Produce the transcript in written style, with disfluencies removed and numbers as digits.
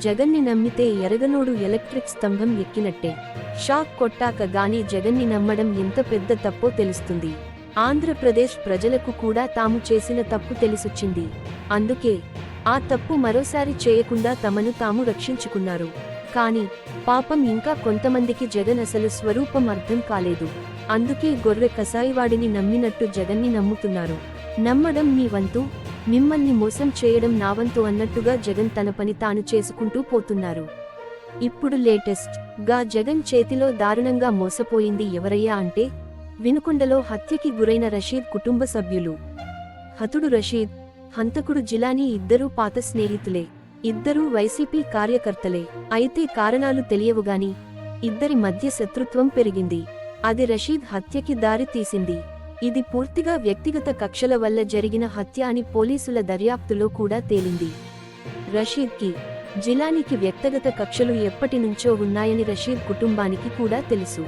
జగన్ని నమ్మితే ఎరగనోడు ఎలక్ట్రిక్ స్తంభం ఎక్కినట్టే. షాక్ కొట్టాక గానీ జగన్ని నమ్మడం ఎంత పెద్ద తప్పో తెలుస్తుంది. ఆంధ్రప్రదేశ్ ప్రజలకు కూడా తాము చేసిన తప్పు తెలిసొచ్చింది. అందుకే ఆ తప్పు మరోసారి చేయకుండా తమను తాము రక్షించుకున్నారు. కానీ పాపం ఇంకా కొంతమందికి జగన్ అసలు స్వరూపం అర్థం కాలేదు. అందుకే గొర్రె కసాయివాడిని నమ్మినట్టు జగన్ని నమ్ముతున్నారు. నమ్మడం మీ వంతు, మిమ్మల్ని మోసం చేయడం నా వంతు అన్నట్టుగా జగన్ తన పని తాను చేసుకుంటూ పోతున్నారు. ఇప్పుడు లేటెస్ట్ గా జగన్ చేతిలో దారుణంగా మోసపోయింది ఎవరయ్యా అంటే వినుకొండలో హత్యకి గురైన రషీద్ కుటుంబ సభ్యులు. హతుడు రషీద్, హంతకుడు జిలానీ ఇద్దరూ పాత స్నేహితులే. ఇద్దరూ వైసీపీ కార్యకర్తలే. అయితే కారణాలు తెలియవుగాని ఇద్దరి మధ్య శత్రుత్వం పెరిగింది. అది రషీద్ హత్యకి దారి తీసింది. ఇది పూర్తిగా వ్యక్తిగత కక్షల వల్ల జరిగిన హత్య అని పోలీసుల దర్యాప్తులో కూడా తేలింది. రషీద్కి, జిలానీకి వ్యక్తిగత కక్షలు ఎప్పటినుంచో ఉన్నాయని రషీద్ కుటుంబానికి కూడా తెలుసు.